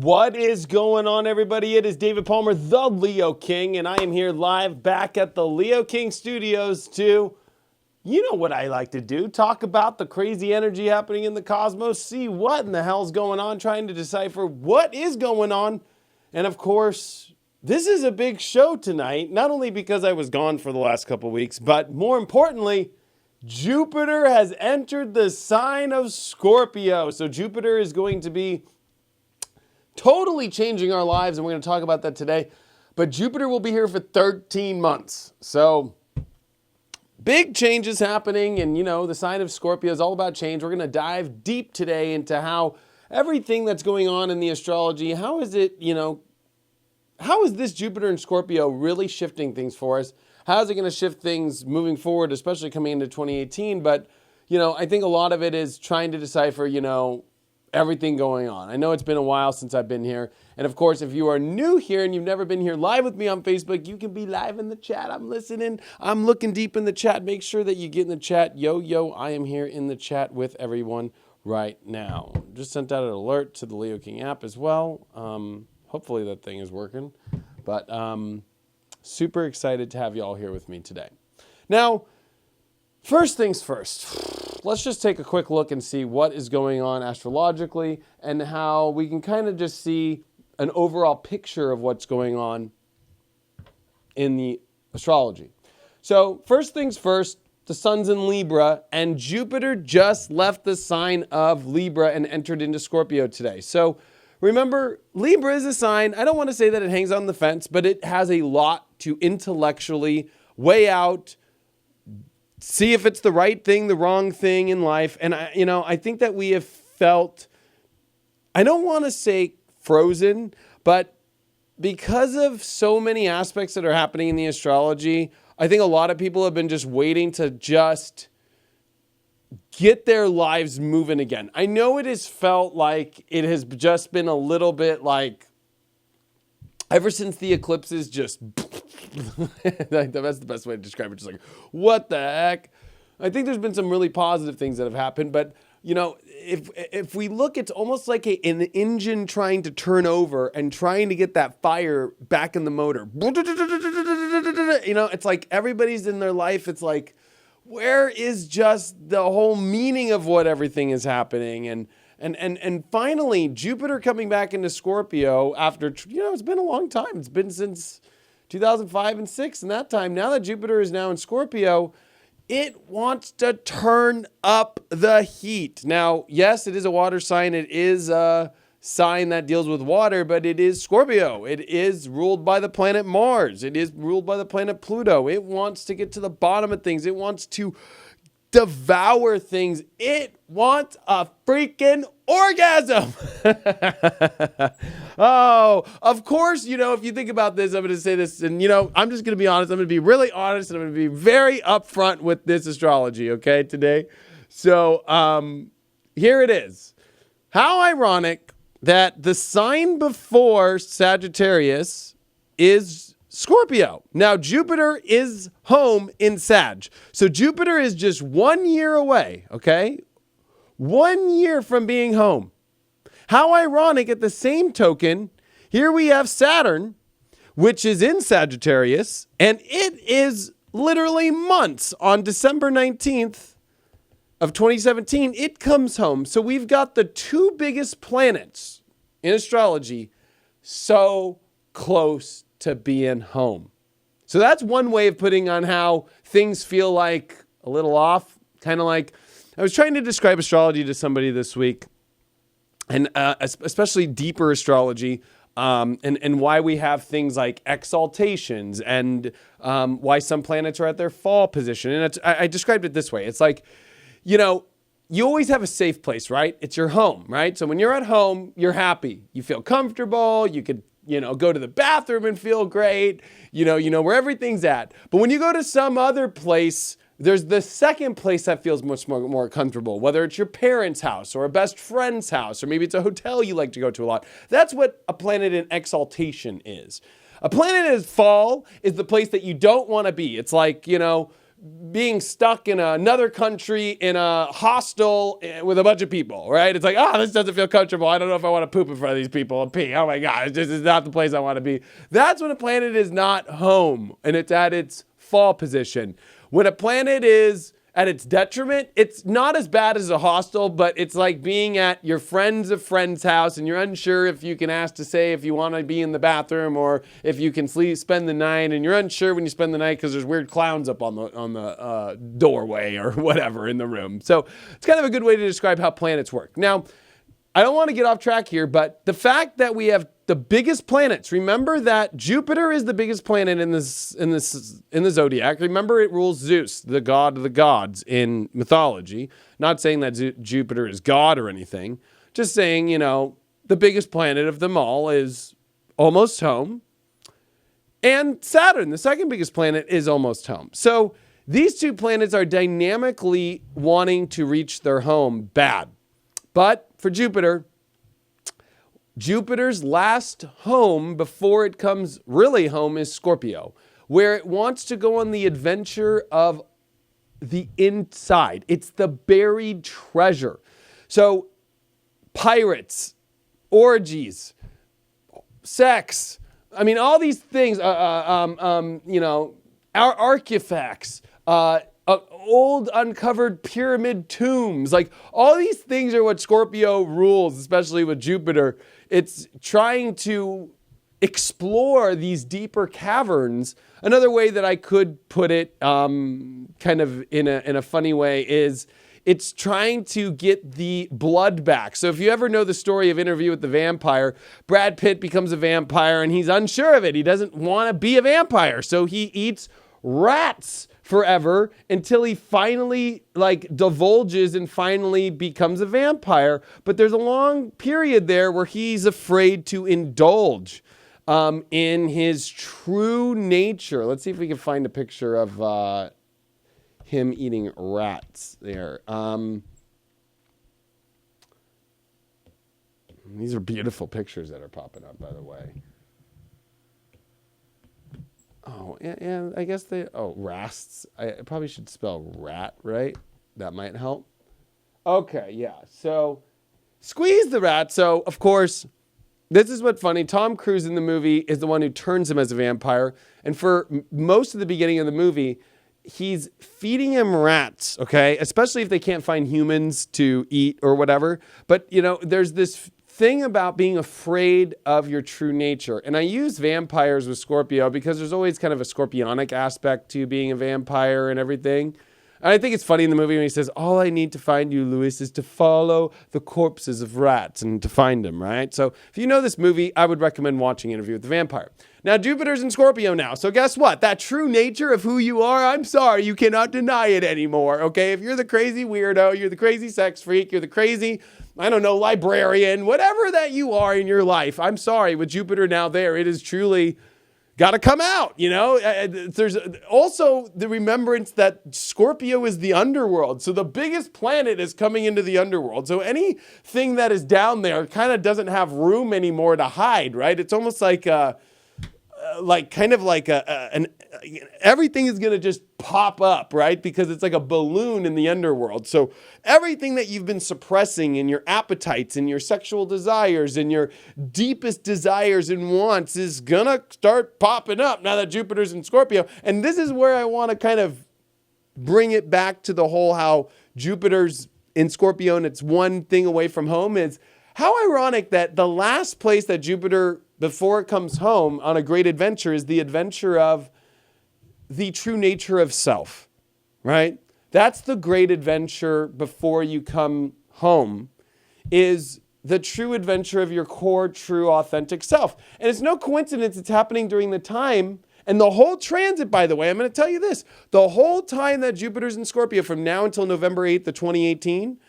What is going on, everybody? It is David Palmer, the Leo King, and I am here live back at the Leo King Studios to, you know what I like to do, talk about the crazy energy happening in the cosmos, see what in the hell's going on, trying to decipher what is going on. And of course, this is a big show tonight, not only because I was gone for the last couple weeks, but more importantly, Jupiter has entered the sign of Scorpio. So Jupiter is going to be totally changing our lives, and we're going to talk about that today. But Jupiter will be here for 13 months. So big changes happening, and you know, the sign of Scorpio is all about change. We're going to dive deep today into how everything that's going on in the astrology, how is it, how is this Jupiter and Scorpio really shifting things for us? How is it going to shift things moving forward, especially coming into 2018? But, I think a lot of it is trying to decipher, everything going on. I know it's been a while since I've been here. And of course, if you are new here and you've never been here live with me on Facebook, you can be live in the chat. I'm listening. I'm looking deep in the chat. Make sure that you get in the chat. Yo, I am here in the chat with everyone right now. Just sent out an alert to the Leo King app as well. Hopefully that thing is working. But super excited to have you all here with me today. Now, first things first, let's just take a quick look and see what is going on astrologically and how we can kind of just see an overall picture of what's going on in the astrology. So first things first, the sun's in Libra and Jupiter just left the sign of Libra and entered into Scorpio today. So remember, Libra is a sign, I don't want to say that it hangs on the fence, but it has a lot to intellectually weigh out, see if it's the right thing, the wrong thing in life. And I think that we have felt, I don't want to say frozen, but because of so many aspects that are happening in the astrology, I think a lot of people have been just waiting to just get their lives moving again. I know it has felt like it has just been a little bit like, ever since the eclipses just, that's the best way to describe it. Just like, what the heck? I think there's been some really positive things that have happened, but if we look, it's almost like an engine trying to turn over and trying to get that fire back in the motor. It's like everybody's in their life. It's like, where is just the whole meaning of what everything is happening? And finally, Jupiter coming back into Scorpio after, it's been a long time. It's been since 2005 and 6 and that time. Now that Jupiter is now in Scorpio, it wants to turn up the heat. Now, yes, it is a water sign. It is a sign that deals with water, but it is Scorpio. It is ruled by the planet Mars. It is ruled by the planet Pluto. It wants to get to the bottom of things. It wants to devour things. It wants a freaking orgasm. Oh, of course, if you think about this, I'm going to say this, and I'm just going to be honest. I'm going to be really honest, and I'm going to be very upfront with this astrology, okay, today. So, here it is. How ironic that the sign before Sagittarius is Scorpio. Now, Jupiter is home in Sag. So Jupiter is just 1 year away, okay? 1 year from being home. How ironic, at the same token, here we have Saturn, which is in Sagittarius, and it is literally months. On December 19th of 2017, it comes home. So we've got the two biggest planets in astrology so close to being home. So that's one way of putting on how things feel like a little off. Kind of like, I was trying to describe astrology to somebody this week, and especially deeper astrology, and why we have things like exaltations and why some planets are at their fall position. And I described it this way. It's like, you always have a safe place, right? It's your home, right? So when you're at home, you're happy. You feel comfortable. You could go to the bathroom and feel great, you know where everything's at. But when you go to some other place, there's the second place that feels much more comfortable, whether it's your parents' house or a best friend's house, or maybe it's a hotel you like to go to a lot. That's what a planet in exaltation is. A planet in fall is the place that you don't want to be. It's like, being stuck in another country in a hostel with a bunch of people, right? It's like, this doesn't feel comfortable. I don't know if I want to poop in front of these people and pee. Oh my God, this is not the place I want to be. That's when a planet is not home and it's at its fall position. When a planet is at its detriment, it's not as bad as a hostel, but it's like being at your friend's house and you're unsure if you can ask to say if you want to be in the bathroom or if you can spend the night, and you're unsure when you spend the night because there's weird clowns up on the doorway or whatever in the room. So it's kind of a good way to describe how planets work. Now, I don't want to get off track here, but the fact that we have the biggest planets, remember that Jupiter is the biggest planet in the zodiac. Remember, it rules Zeus, the god of the gods in mythology. Not saying that Jupiter is God or anything. Just saying, the biggest planet of them all is almost home. And Saturn, the second biggest planet, is almost home. So these two planets are dynamically wanting to reach their home bad. But for Jupiter's last home before it comes really home is Scorpio, where it wants to go on the adventure of the inside. It's the buried treasure. So pirates, orgies, sex, all these things, our artifacts, old uncovered pyramid tombs, like all these things are what Scorpio rules, especially with Jupiter. It's trying to explore these deeper caverns. Another way that I could put it, kind of in a funny way, is it's trying to get the blood back. So if you ever know the story of Interview with the Vampire, Brad Pitt becomes a vampire and he's unsure of it. He doesn't want to be a vampire, so he eats rats forever until he finally divulges and finally becomes a vampire. But there's a long period there where he's afraid to indulge in his true nature. Let's see if we can find a picture of him eating rats there. These are beautiful pictures that are popping up, by the way. Oh, and I guess rasts. I probably should spell rat, right? That might help. Okay, yeah. So, squeeze the rat. So, of course, this is what's funny. Tom Cruise in the movie is the one who turns him as a vampire. And for most of the beginning of the movie, he's feeding him rats, okay? Especially if they can't find humans to eat or whatever. But, there's this thing about being afraid of your true nature. And I use vampires with Scorpio because there's always kind of a scorpionic aspect to being a vampire and everything. And I think it's funny in the movie when he says, all I need to find you, Louis, is to follow the corpses of rats and to find them, right? So if you know this movie, I would recommend watching Interview with the Vampire. Now, Jupiter's in Scorpio now. So guess what? That true nature of who you are, I'm sorry, you cannot deny it anymore, okay? If you're the crazy weirdo, you're the crazy sex freak, you're the crazy, librarian, whatever that you are in your life, I'm sorry, with Jupiter now there, it is truly got to come out, There's also the remembrance that Scorpio is the underworld. So the biggest planet is coming into the underworld. So anything that is down there kind of doesn't have room anymore to hide, right? It's almost like everything is going to just pop up, right? Because it's like a balloon in the underworld. So everything that you've been suppressing in your appetites and your sexual desires and your deepest desires and wants is going to start popping up now that Jupiter's in Scorpio. And this is where I want to kind of bring it back to the whole how Jupiter's in Scorpio and it's one thing away from home. Is how ironic that the last place that Jupiter, before it comes home on a great adventure, is the adventure of the true nature of self, right? That's the great adventure before you come home, is the true adventure of your core, true, authentic self. And it's no coincidence it's happening during the time, and the whole transit, by the way, I'm going to tell you this, the whole time that Jupiter's in Scorpio from now until November 8th of 2018,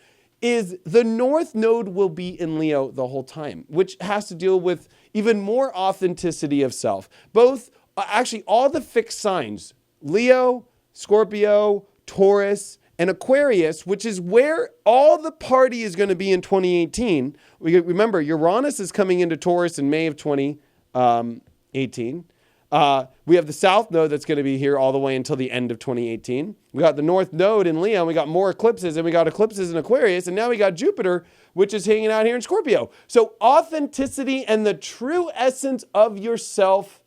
is the North Node will be in Leo the whole time, which has to deal with even more authenticity of self. Both, actually all the fixed signs, Leo, Scorpio, Taurus, and Aquarius, which is where all the party is going to be in 2018. Remember, Uranus is coming into Taurus in May of 2018. We have the South Node that's going to be here all the way until the end of 2018. We got the North Node in Leo, and we got more eclipses, and we got eclipses in Aquarius, and now we got Jupiter, which is hanging out here in Scorpio. So authenticity and the true essence of yourself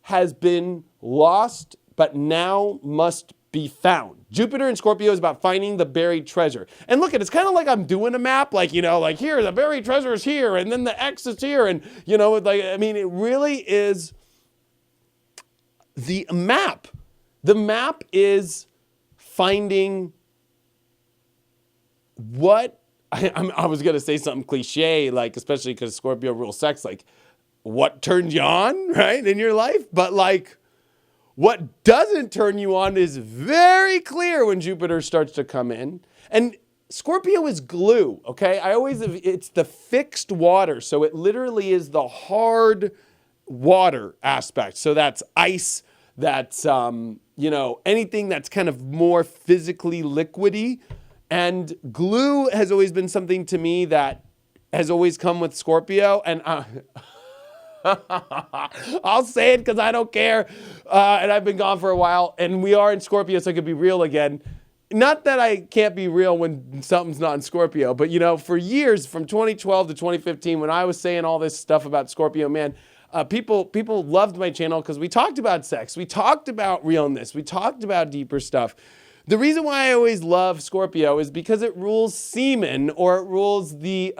has been lost, but now must be found. Jupiter in Scorpio is about finding the buried treasure. And look, it's kind of like I'm doing a map, like, like here, the buried treasure is here, and then the X is here, and, it really is the map. The map is finding what, I was going to say something cliche, like, especially because Scorpio rules sex, like, what turns you on, right, in your life? But, like, what doesn't turn you on is very clear when Jupiter starts to come in. And Scorpio is glue, okay? It's the fixed water. So it literally is the hard water aspect. So that's ice, that's, anything that's kind of more physically liquidy. And glue has always been something to me that has always come with Scorpio. And I'll say it because I don't care. And I've been gone for a while. And we are in Scorpio, so I could be real again. Not that I can't be real when something's not in Scorpio. But, for years, from 2012 to 2015, when I was saying all this stuff about Scorpio, man, people loved my channel because we talked about sex. We talked about realness. We talked about deeper stuff. The reason why I always love Scorpio is because it rules semen, or it rules the...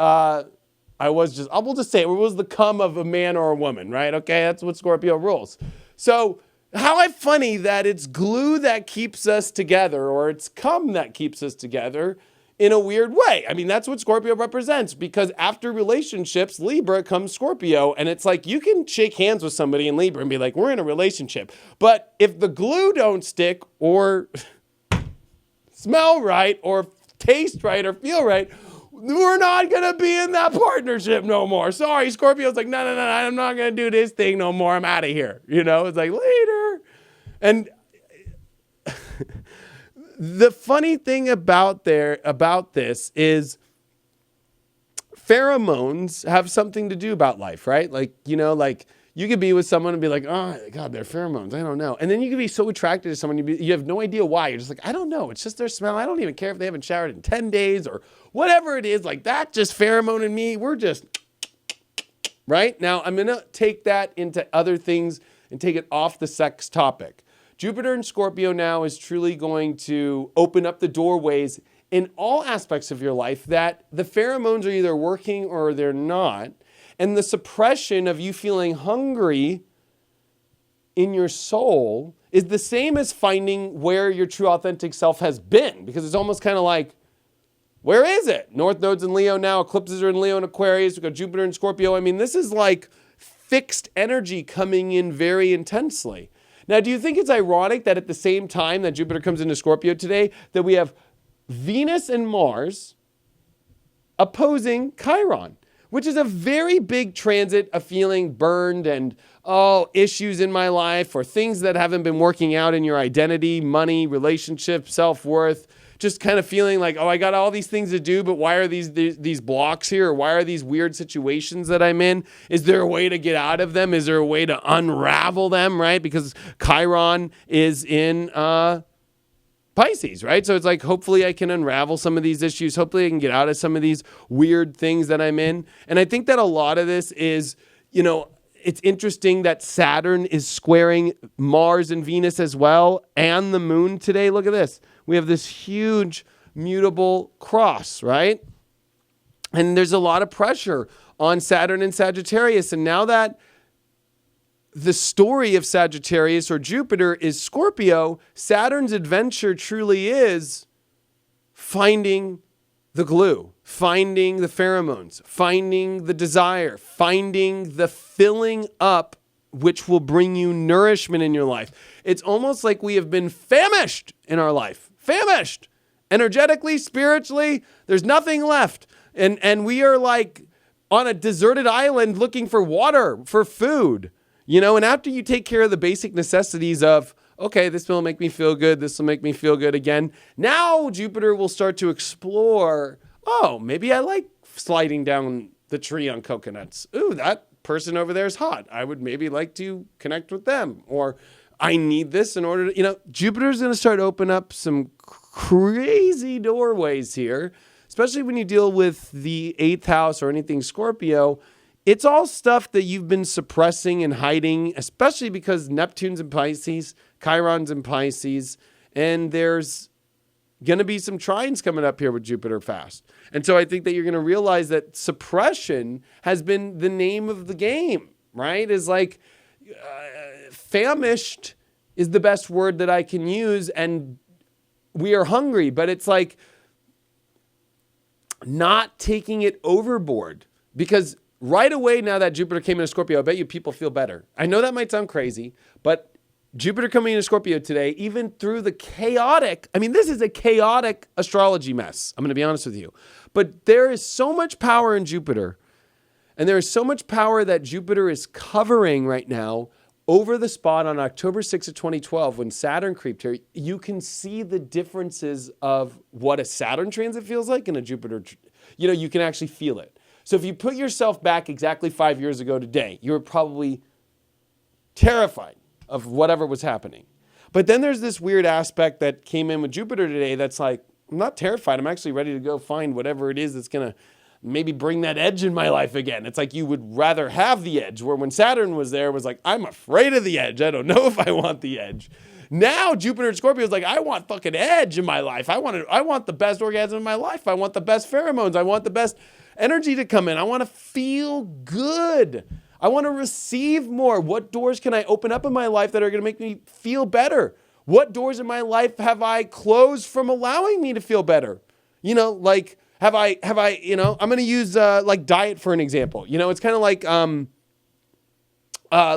I will just say it rules the cum of a man or a woman, right? Okay, that's what Scorpio rules. So how funny that it's glue that keeps us together, or it's cum that keeps us together in a weird way. I mean, that's what Scorpio represents, because after relationships, Libra comes Scorpio, and it's like you can shake hands with somebody in Libra and be like, we're in a relationship. But if the glue don't stick, or smell right, or taste right, or feel right, we're not going to be in that partnership no more. Sorry, Scorpio's like, no, I'm not going to do this thing no more. I'm out of here. It's like, later. And the funny thing about this is pheromones have something to do about life, right? Like, you could be with someone and be like, oh, God, they're pheromones. I don't know. And then you could be so attracted to someone, you have no idea why. You're just like, I don't know. It's just their smell. I don't even care if they haven't showered in 10 days or whatever it is. Like, that just pheromone in me. We're just, right? Now, I'm going to take that into other things and take it off the sex topic. Jupiter in Scorpio now is truly going to open up the doorways in all aspects of your life that the pheromones are either working or they're not. And the suppression of you feeling hungry in your soul is the same as finding where your true authentic self has been. Because it's almost kind of like, where is it? North Node's in Leo now. Eclipses are in Leo and Aquarius. We've got Jupiter in Scorpio. I mean, this is like fixed energy coming in very intensely. Now, do you think it's ironic that at the same time that Jupiter comes into Scorpio today, that we have Venus and Mars opposing Chiron? Which is a very big transit of feeling burned and, issues in my life, or things that haven't been working out in your identity, money, relationship, self-worth. Just kind of feeling like, I got all these things to do, but why are these blocks here? Or why are these weird situations that I'm in? Is there a way to get out of them? Is there a way to unravel them, right? Because Chiron is in Pisces, right? So it's like, hopefully I can unravel some of these issues. Hopefully I can get out of some of these weird things that I'm in. And I think that a lot of this is, it's interesting that Saturn is squaring Mars and Venus as well, and the moon today. Look at this. We have this huge mutable cross, right? And there's a lot of pressure on Saturn and Sagittarius. And now that the story of Sagittarius or Jupiter is Scorpio, Saturn's adventure truly is finding the glue, finding the pheromones, finding the desire, finding the filling up which will bring you nourishment in your life. It's almost like we have been famished in our life. Famished. Energetically, spiritually, there's nothing left. And we are like on a deserted island looking for water, for food. And after you take care of the basic necessities of, okay, this will make me feel good, this will make me feel good again, now Jupiter will start to explore, maybe I like sliding down the tree on coconuts. Ooh, that person over there is hot. I would maybe like to connect with them. Or I need this in order to, Jupiter's going to start open up some crazy doorways here, especially when you deal with the 8th house or anything Scorpio. It's all stuff that you've been suppressing and hiding, especially because Neptune's in Pisces, Chiron's in Pisces, and there's going to be some trines coming up here with Jupiter fast. And so I think that you're going to realize that suppression has been the name of the game, right? Is like famished is the best word that I can use, and we are hungry, but it's like not taking it overboard, because right away now that Jupiter came into Scorpio, I bet you people feel better. I know that might sound crazy, but Jupiter coming into Scorpio today, even through the chaotic, this is a chaotic astrology mess. I'm going to be honest with you. But there is so much power in Jupiter, and there is so much power that Jupiter is covering right now over the spot on October 6th of 2012 when Saturn creeped here. You can see the differences of what a Saturn transit feels like and a Jupiter. You can actually feel it. So if you put yourself back exactly 5 years ago today, you were probably terrified of whatever was happening. But then there's this weird aspect that came in with Jupiter today that's like, I'm not terrified. I'm actually ready to go find whatever it is that's going to maybe bring that edge in my life again. It's like you would rather have the edge, where when Saturn was there, it was like, I'm afraid of the edge. I don't know if I want the edge. Now Jupiter and Scorpio is like, I want fucking edge in my life. I want the best orgasm in my life. I want the best pheromones. I want the best energy to come in. I want to feel good. I want to receive more. What doors can I open up in my life that are going to make me feel better? What doors in my life have I closed from allowing me to feel better? Have I, I'm going to use like diet for an example. It's kind of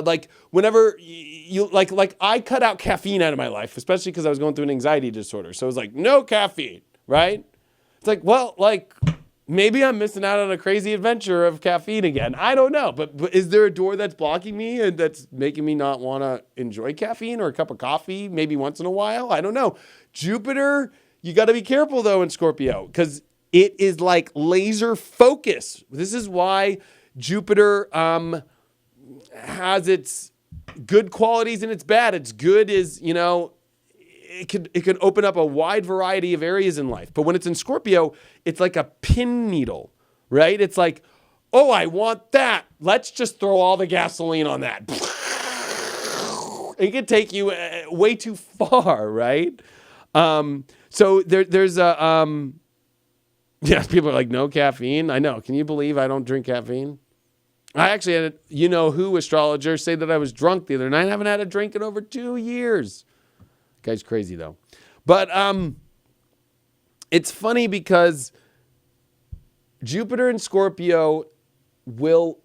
like whenever you like I cut out caffeine out of my life, especially because I was going through an anxiety disorder. So it was like, no caffeine, right? It's like, well, like maybe I'm missing out on a crazy adventure of caffeine again. I don't know. But is there a door that's blocking me and that's making me not want to enjoy caffeine or a cup of coffee maybe once in a while? I don't know. Jupiter, you got to be careful though in Scorpio, because it is like laser focus. This is why Jupiter has its good qualities and its bad. Its good is, it could open up a wide variety of areas in life. But when it's in Scorpio, it's like a pin needle, right? It's like, oh, I want that. Let's just throw all the gasoline on that. It could take you way too far, right? So there's a, yeah, people are like, no caffeine. I know. Can you believe I don't drink caffeine? I actually had a astrologer say that I was drunk the other night. I haven't had a drink in over 2 years. Guy's crazy though. But it's funny because Jupiter and Scorpio will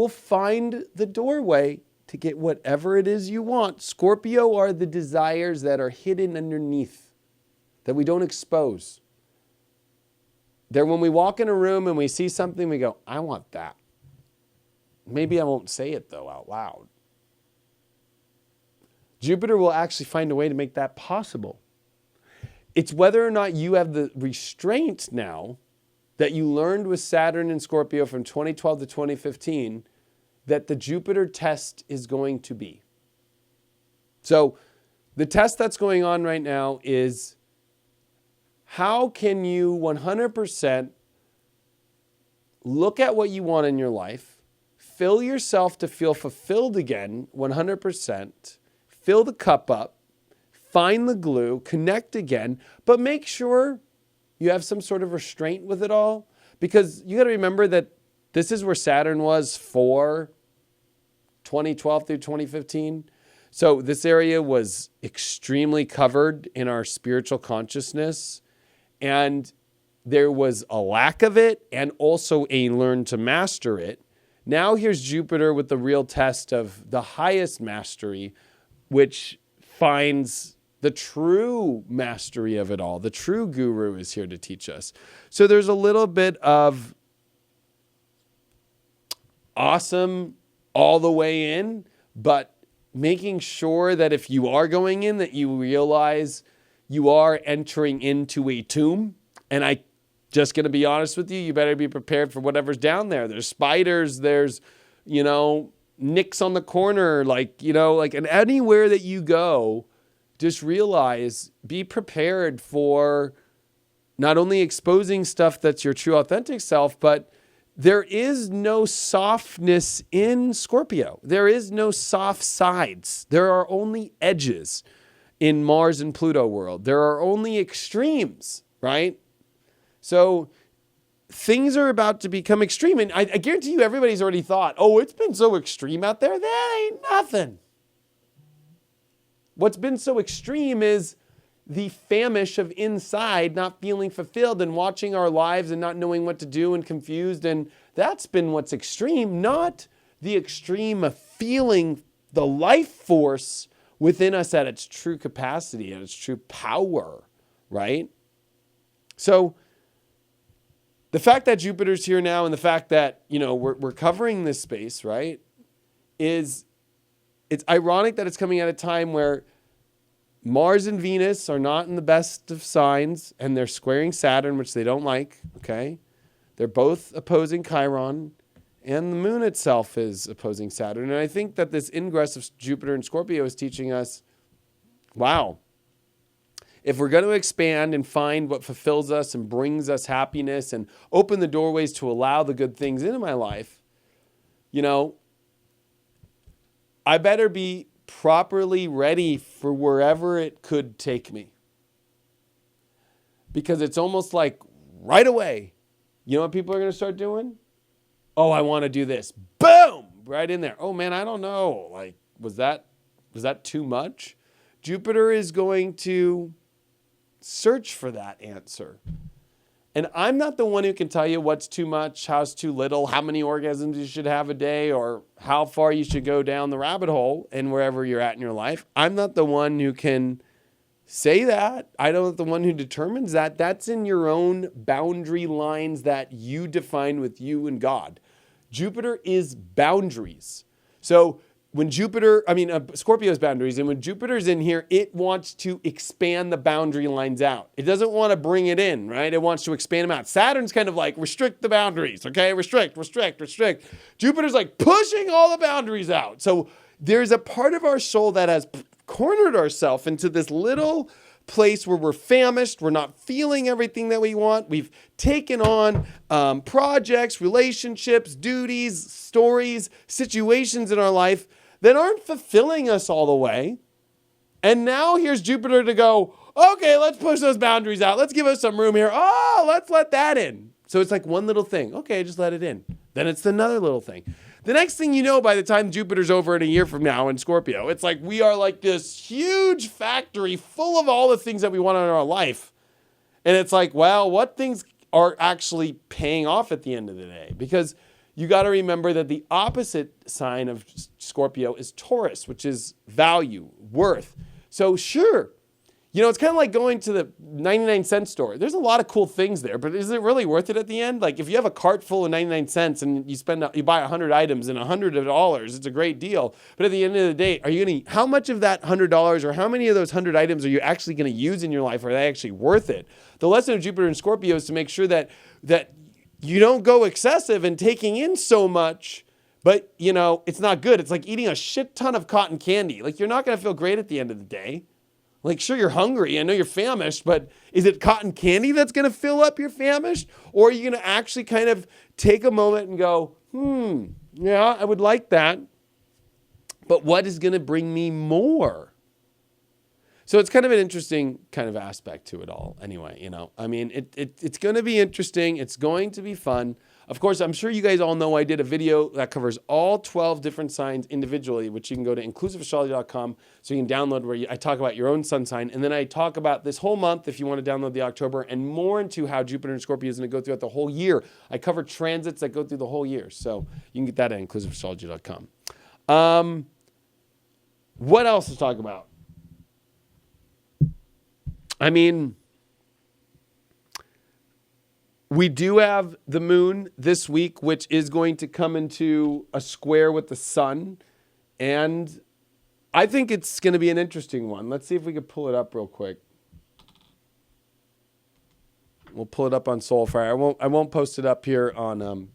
find the doorway to get whatever it is you want. Scorpio are the desires that are hidden underneath, that we don't expose. They're when we walk in a room and we see something, we go, I want that. Maybe I won't say it though out loud. Jupiter will actually find a way to make that possible. It's whether or not you have the restraint now that you learned with Saturn and Scorpio from 2012 to 2015 that the Jupiter test is going to be. So the test that's going on right now is, how can you 100% look at what you want in your life, fill yourself to feel fulfilled again 100%, fill the cup up, find the glue, connect again, but make sure you have some sort of restraint with it all, because you got to remember that this is where Saturn was for 2012 through 2015. So this area was extremely covered in our spiritual consciousness, and there was a lack of it and also a learn to master it. Now here's Jupiter with the real test of the highest mastery, which finds the true mastery of it all. The true guru is here to teach us. So there's a little bit of awesome all the way in, but making sure that if you are going in, that you realize you are entering into a tomb. And I Just going to be honest with you. You better be prepared for whatever's down there. There's spiders. There's, nicks on the corner. And anywhere that you go, just realize, be prepared for not only exposing stuff that's your true authentic self, but there is no softness in Scorpio. There is no soft sides. There are only edges in Mars and Pluto world. There are only extremes, right? So things are about to become extreme. And I guarantee you everybody's already thought, oh, it's been so extreme out there. That ain't nothing. What's been so extreme is the famish of inside not feeling fulfilled and watching our lives and not knowing what to do and confused. And that's been what's extreme, not the extreme of feeling the life force within us at its true capacity, at its true power, right? So the fact that Jupiter's here now and the fact that, we're covering this space, right, it's ironic that it's coming at a time where Mars and Venus are not in the best of signs, and they're squaring Saturn, which they don't like, okay? They're both opposing Chiron, and the moon itself is opposing Saturn. And I think that this ingress of Jupiter and Scorpio is teaching us, wow, if we're going to expand and find what fulfills us and brings us happiness and open the doorways to allow the good things into my life, I better be properly ready for wherever it could take me. Because it's almost like right away, you know what people are going to start doing? Oh, I want to do this. Boom! Right in there. Oh man, I don't know. Was that too much? Jupiter is going to search for that answer. And I'm not the one who can tell you what's too much, how's too little, how many orgasms you should have a day, or how far you should go down the rabbit hole and wherever you're at in your life. I'm not the one who can say that. I'm not the one who determines that. That's in your own boundary lines that you define with you and God. Jupiter is boundaries. So when Scorpio's boundaries, and when Jupiter's in here, it wants to expand the boundary lines out. It doesn't want to bring it in, right? It wants to expand them out. Saturn's kind of like, restrict the boundaries, okay? Restrict. Jupiter's like pushing all the boundaries out. So there's a part of our soul that has cornered ourselves into this little place where we're famished. We're not feeling everything that we want. We've taken on projects, relationships, duties, stories, situations in our life that aren't fulfilling us all the way. And now here's Jupiter to go, okay, let's push those boundaries out. Let's give us some room here. Oh, let's let that in. So it's like one little thing. Okay, just let it in. Then it's another little thing. The next thing you know, by the time Jupiter's over in a year from now in Scorpio, it's like we are like this huge factory full of all the things that we want in our life. And it's like, well, what things are actually paying off at the end of the day? Because you got to remember that the opposite sign of Scorpio is Taurus, which is value, worth. So sure, it's kind of like going to the 99-cent store. There's a lot of cool things there, but is it really worth it at the end? Like if you have a cart full of 99 cents and you buy 100 items and $100, it's a great deal. But at the end of the day, how much of that $100 or how many of those 100 items are you actually going to use in your life? Are they actually worth it? The lesson of Jupiter and Scorpio is to make sure that you don't go excessive and taking in so much, but it's not good. It's like eating a shit ton of cotton candy. Like you're not going to feel great at the end of the day. Like sure, you're hungry. I know you're famished, but is it cotton candy that's going to fill up your famished? Or are you going to actually kind of take a moment and go, yeah, I would like that. But what is going to bring me more? So it's kind of an interesting kind of aspect to it all anyway, it's going to be interesting. It's going to be fun. Of course, I'm sure you guys all know I did a video that covers all 12 different signs individually, which you can go to inclusiveastrology.com so you can download where I talk about your own sun sign. And then I talk about this whole month, if you want to download the October, and more into how Jupiter and Scorpio is going to go throughout the whole year. I cover transits that go through the whole year. So you can get that at inclusiveastrology.com. What else to talk about? We do have the moon this week, which is going to come into a square with the sun. And I think it's going to be an interesting one. Let's see if we can pull it up real quick. We'll pull it up on Soulfire. I won't post it up here on.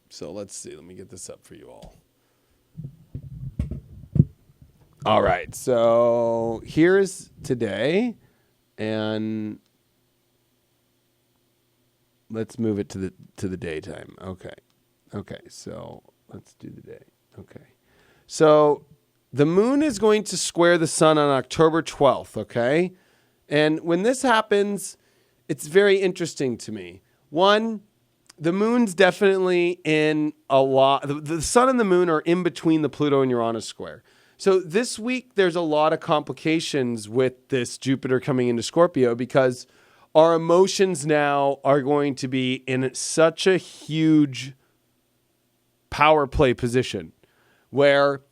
So let's see. Let me get this up for you all. All right. So here's today, and let's move it to the daytime. Okay. So let's do the day. Okay. So the moon is going to square the sun on October 12th. Okay. And when this happens, it's very interesting to me. One, the moon's definitely in a lot. The sun and the moon are in between the Pluto and Uranus square. So this week, there's a lot of complications with this Jupiter coming into Scorpio because our emotions now are going to be in such a huge power play position where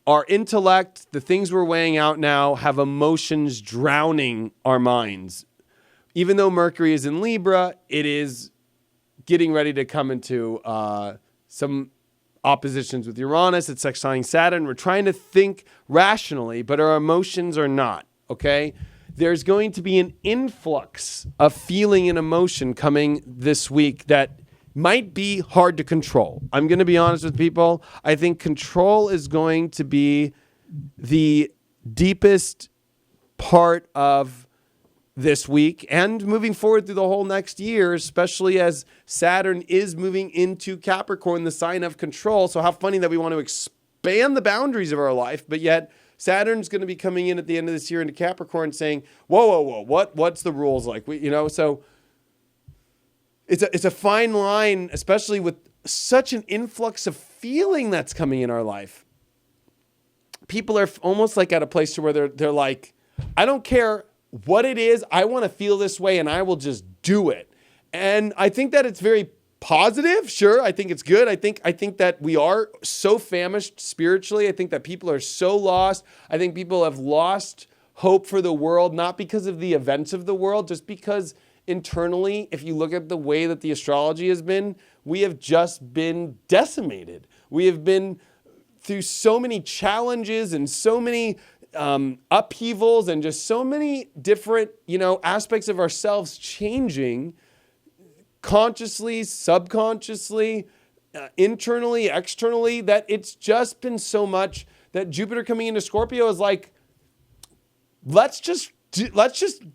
our intellect, the things we're weighing out now, have emotions drowning our minds. Even though Mercury is in Libra, it is getting ready to come into some oppositions with Uranus. It's sextiling Saturn. We're trying to think rationally, but our emotions are not, okay? There's going to be an influx of feeling and emotion coming this week that might be hard to control. I'm going to be honest with people. I think control is going to be the deepest part of this week and moving forward through the whole next year, especially as Saturn is moving into Capricorn, the sign of control. So how funny that we want to expand the boundaries of our life, but yet Saturn's going to be coming in at the end of this year into Capricorn saying, whoa, what's the rules like? So it's a fine line, especially with such an influx of feeling that's coming in our life. People are almost like at a place to where they're like, I don't care what it is. I want to feel this way and I will just do it. And I think that it's very positive. Sure. I think it's good. I think that we are so famished spiritually. I think that people are so lost. I think people have lost hope for the world, not because of the events of the world, just because internally, if you look at the way that the astrology has been, we have just been decimated. We have been through so many challenges and so many upheavals and just so many different, aspects of ourselves changing consciously, subconsciously, internally, externally, that it's just been so much that Jupiter coming into Scorpio is like, let's just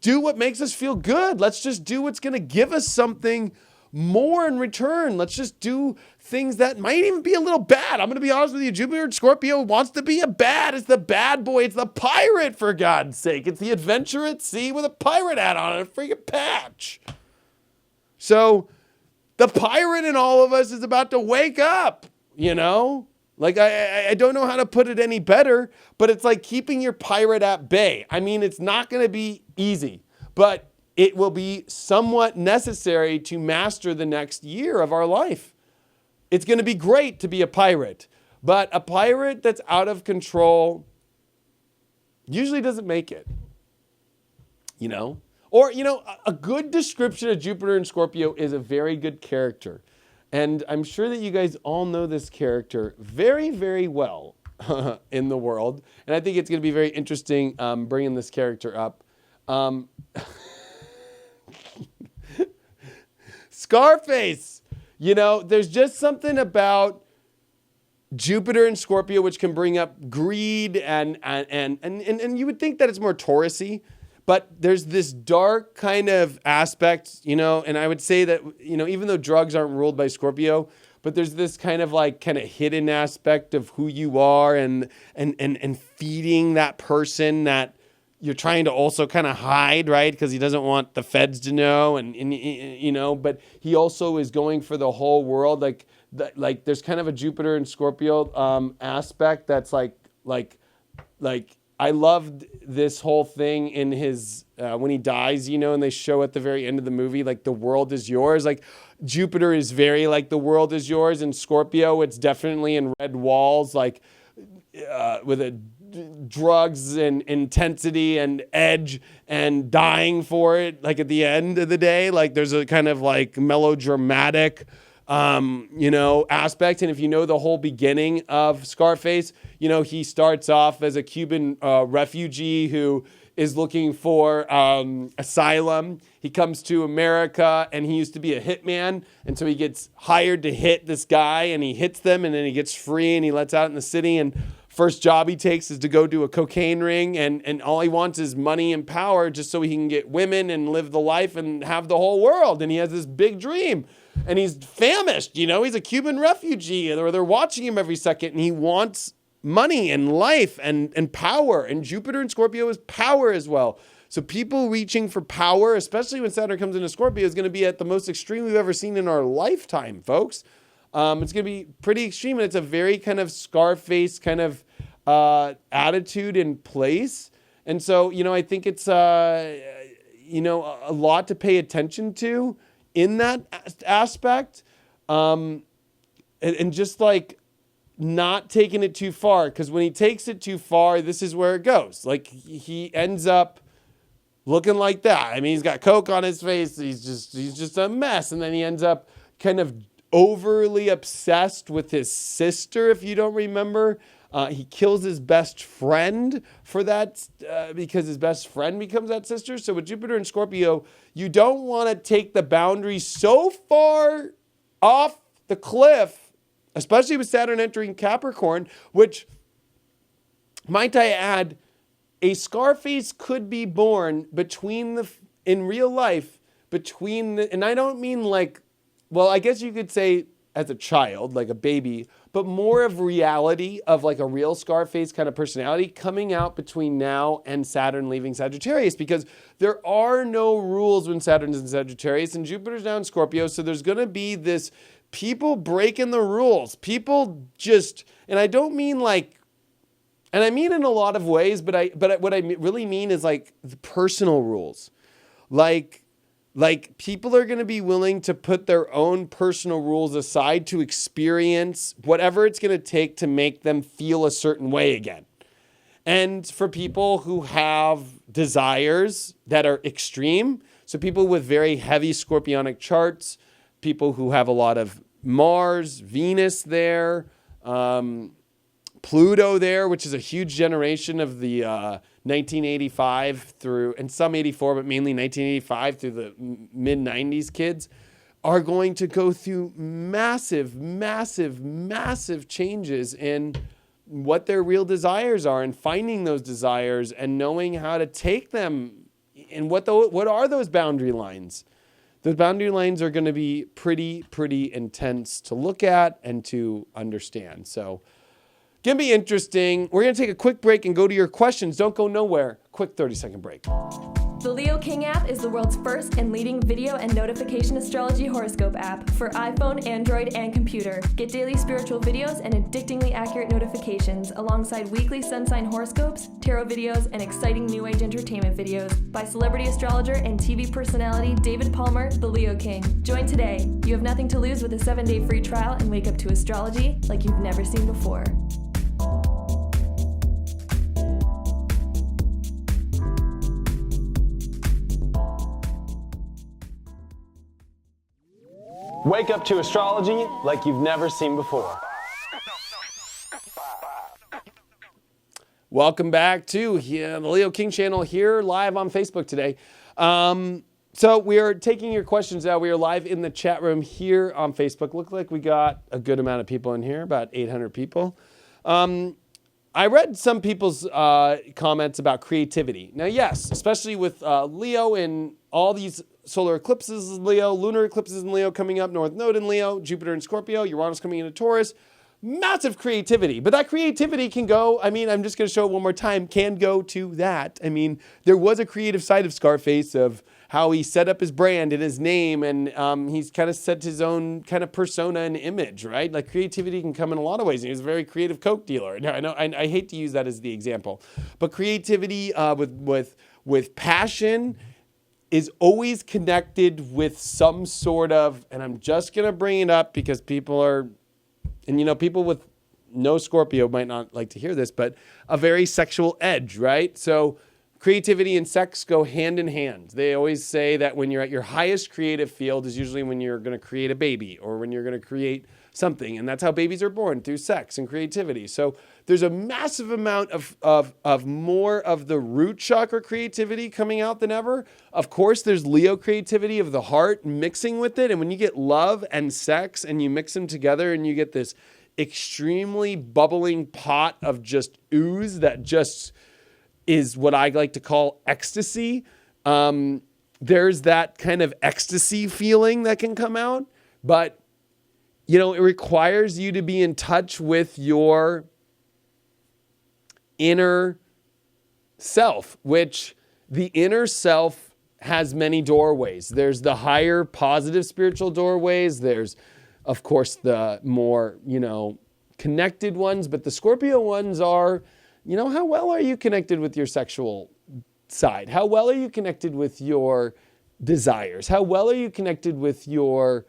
do what makes us feel good. Let's just do what's going to give us something more in return. Let's just do things that might even be a little bad. I'm going to be honest with you. Jupiter in Scorpio wants to be It's the bad boy. It's the pirate, for God's sake. It's the adventurer at sea with a pirate hat on and a freaking patch. So the pirate in all of us is about to wake up, Like, I don't know how to put it any better, but it's like keeping your pirate at bay. I mean, it's not going to be easy, but it will be somewhat necessary to master the next year of our life. It's going to be great to be a pirate, but a pirate that's out of control usually doesn't make it, Or, a good description of Jupiter in Scorpio is a very good character. And I'm sure that you guys all know this character very, very well in the world. And I think it's going to be very interesting bringing this character up. Scarface. There's just something about Jupiter in Scorpio which can bring up greed and you would think that it's more Taurus-y. But there's this dark kind of aspect, and I would say that, even though drugs aren't ruled by Scorpio, but there's this kind of hidden aspect of who you are and feeding that person that you're trying to also kind of hide, right? Because he doesn't want the feds to know but he also is going for the whole world. Like there's kind of a Jupiter and Scorpio aspect that's like I loved this whole thing in his, when he dies, and they show at the very end of the movie, like the world is yours. Like Jupiter is very like the world is yours. And Scorpio, it's definitely in red walls, like with a drugs and intensity and edge and dying for it. Like at the end of the day, like there's a kind of like melodramatic aspect. And if you know the whole beginning of Scarface, he starts off as a Cuban refugee who is looking for asylum. He comes to America, and he used to be a hitman, and so he gets hired to hit this guy, and he hits them, and then he gets free, and he lets out in the city, and first job he takes is to go do a cocaine ring, and all he wants is money and power just so he can get women and live the life and have the whole world, and he has this big dream. And he's famished, he's a Cuban refugee, or they're watching him every second, and he wants money and life and power. And Jupiter in Scorpio is power as well. So people reaching for power, especially when Saturn comes into Scorpio, is going to be at the most extreme we've ever seen in our lifetime, folks. It's going to be pretty extreme, and it's a very kind of Scarface kind of attitude in place. And so, I think it's, a lot to pay attention to in that aspect, and just like not taking it too far, because when he takes it too far, this is where it goes. Like he ends up looking like that. I mean, he's got coke on his face. He's just a mess, and then he ends up kind of overly obsessed with his sister. If you don't remember, he kills his best friend for that because his best friend becomes that sister. So with Jupiter and Scorpio, you don't want to take the boundaries so far off the cliff, especially with Saturn entering Capricorn, which, might I add, a Scarface could be born in real life, and I don't mean like, well, I guess you could say as a child, like a baby, but more of reality of like a real Scarface kind of personality coming out between now and Saturn leaving Sagittarius, because there are no rules when Saturn's in Sagittarius and Jupiter's now in Scorpio. So there's going to be this people breaking the rules. People just, and I don't mean like, and I mean in a lot of ways, but what I really mean is like the personal rules. Like people are going to be willing to put their own personal rules aside to experience whatever it's going to take to make them feel a certain way again. And for people who have desires that are extreme, so people with very heavy scorpionic charts, people who have a lot of Mars, Venus there, Pluto there, which is a huge generation of the 1985 through, and some 84, but mainly 1985 through the mid-90s kids, are going to go through massive, massive, massive changes in what their real desires are, and finding those desires and knowing how to take them, and what are those boundary lines. Those boundary lines are going to be pretty intense to look at and to understand. So going to be interesting. We're going to take a quick break and go to your questions. Don't go nowhere. Quick 30-second break. The Leo King app is the world's first and leading video and notification astrology horoscope app for iPhone, Android, and computer. Get daily spiritual videos and addictingly accurate notifications alongside weekly sun sign horoscopes, tarot videos, and exciting new age entertainment videos by celebrity astrologer and TV personality David Palmer, the Leo King. Join today. You have nothing to lose with a 7-day free trial and wake up to astrology like you've never seen before. Wake up to astrology like you've never seen before. Welcome back to the Leo King channel here live on Facebook today. So we are taking your questions now. We are live in the chat room here on Facebook. Look like we got a good amount of people in here, about 800 people. I read some people's comments about creativity. Now, yes, especially with Leo and all these solar eclipses in Leo, lunar eclipses in Leo coming up, North Node in Leo, Jupiter in Scorpio, Uranus coming into Taurus, massive creativity. But that creativity can go, I'm just going to show it one more time, can go to that. There was a creative side of Scarface of how he set up his brand and his name, and he's kind of set his own kind of persona and image, right? Like creativity can come in a lot of ways. And he was a very creative Coke dealer. Now, I hate to use that as the example, but creativity with passion is always connected with some sort of, and I'm just going to bring it up because people with no Scorpio might not like to hear this, but a very sexual edge, right? So creativity and sex go hand in hand. They always say that when you're at your highest creative field is usually when you're going to create a baby or when you're going to create something. And that's how babies are born, through sex and creativity. So there's a massive amount of more of the root chakra creativity coming out than ever. Of course, there's Leo creativity of the heart mixing with it. And when you get love and sex and you mix them together and you get this extremely bubbling pot of just ooze that just is what I like to call ecstasy. There's that kind of ecstasy feeling that can come out, but it requires you to be in touch with your inner self, which the inner self has many doorways. There's the higher positive spiritual doorways. There's, of course, the more, connected ones, but the Scorpio ones are, how well are you connected with your sexual side? How well are you connected with your desires? How well are you connected with your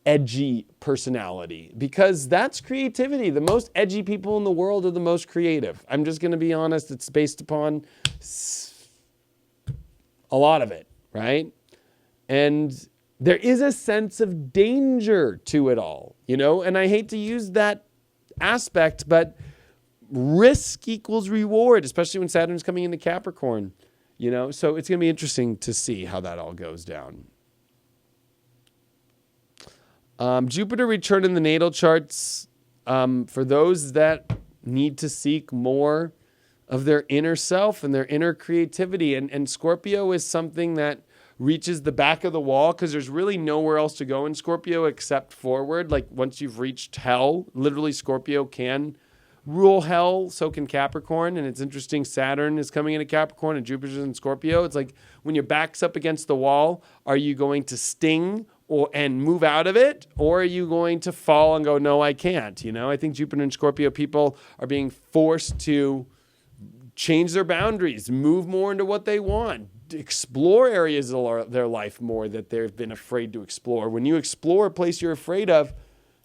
edgy personality? Because that's creativity. The most edgy people in the world are the most creative. I'm just going to be honest. It's based upon a lot of it, right? And there is a sense of danger to it all, and I hate to use that aspect, but risk equals reward, especially when Saturn's coming into Capricorn, so it's going to be interesting to see how that all goes down. Jupiter return in the natal charts, for those that need to seek more of their inner self and their inner creativity. And Scorpio is something that reaches the back of the wall because there's really nowhere else to go in Scorpio except forward. Like once you've reached hell, literally Scorpio can rule hell, so can Capricorn. And it's interesting, Saturn is coming into Capricorn and Jupiter's in Scorpio. It's like when your back's up against the wall, are you going to sting and move out of it? Or are you going to fall and go, no, I can't? I think Jupiter and Scorpio people are being forced to change their boundaries, move more into what they want, explore areas of their life more that they've been afraid to explore. When you explore a place you're afraid of,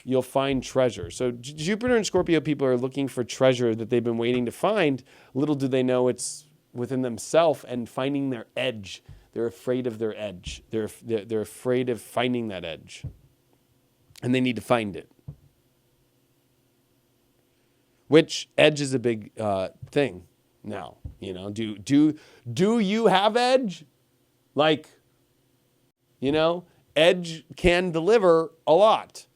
you'll find treasure. So Jupiter and Scorpio people are looking for treasure that they've been waiting to find. Little do they know it's within themselves and finding their edge. They're afraid of their edge. They're afraid of finding that edge. And they need to find it. Which edge is a big thing now. Do you have edge? Edge can deliver a lot.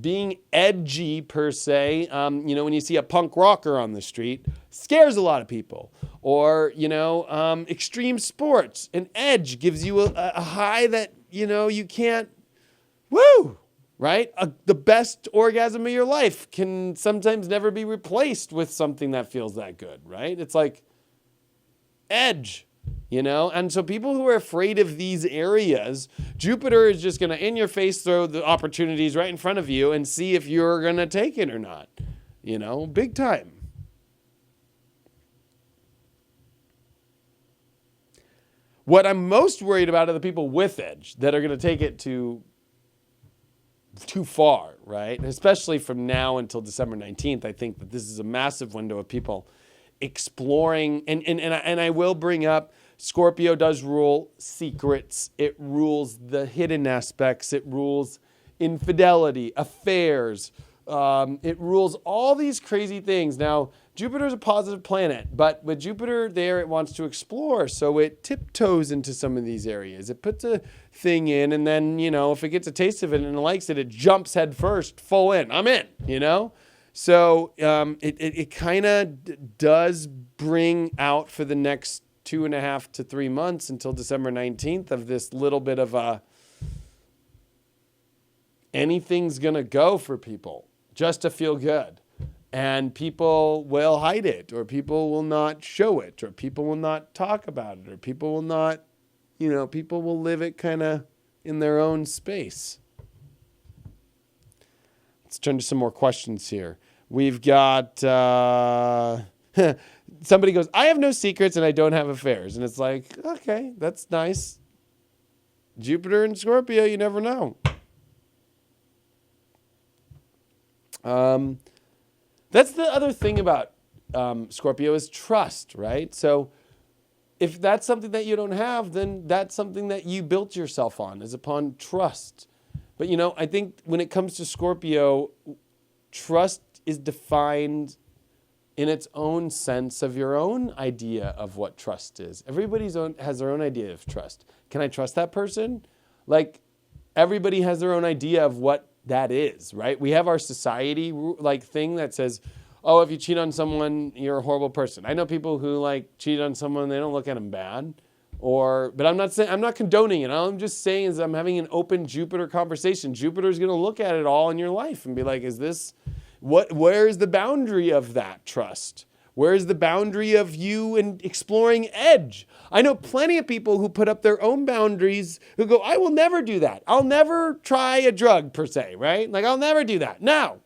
Being edgy per se, when you see a punk rocker on the street, scares a lot of people. Or, extreme sports, an edge gives you a high that, you can't, right? The best orgasm of your life can sometimes never be replaced with something that feels that good, right? It's like edge. And so people who are afraid of these areas, Jupiter is just going to in your face throw the opportunities right in front of you and see if you're going to take it or not, big time. What I'm most worried about are the people with edge that are going to take it too far, right? And especially from now until December 19th, I think that this is a massive window of people exploring, and I will bring up, Scorpio does rule secrets. It rules the hidden aspects. It rules infidelity, affairs. It rules all these crazy things. Now, Jupiter's a positive planet, but with Jupiter there, it wants to explore. So it tiptoes into some of these areas. It puts a thing in, and then, if it gets a taste of it and it likes it, it jumps head first, full in. I'm in, So it kind of does bring out for the next 2.5 to 3 months until December 19th of this little bit of anything's going to go for people just to feel good. And people will hide it, or people will not show it, or people will not talk about it, or people will not, people will live it kind of in their own space. Let's turn to some more questions here. We've got, somebody goes, I have no secrets and I don't have affairs. And it's like, okay, that's nice. Jupiter and Scorpio, you never know. That's the other thing about Scorpio is trust, right? So if that's something that you don't have, then that's something that you built yourself on, is upon trust. But, I think when it comes to Scorpio, trust is defined in its own sense of your own idea of what trust is. Has their own idea of trust. Can I trust that person? Like, everybody has their own idea of what that is, right? We have our society thing that says, oh, if you cheat on someone, you're a horrible person. I know people who cheat on someone, they don't look at them bad. But I'm not condoning it. All I'm just saying is I'm having an open Jupiter conversation. Jupiter's going to look at it all in your life and be like, where is the boundary of that trust? Where is the boundary of you and exploring edge? I know plenty of people who put up their own boundaries who go, I will never do that. I'll never try a drug per se, right? I'll never do that. Now,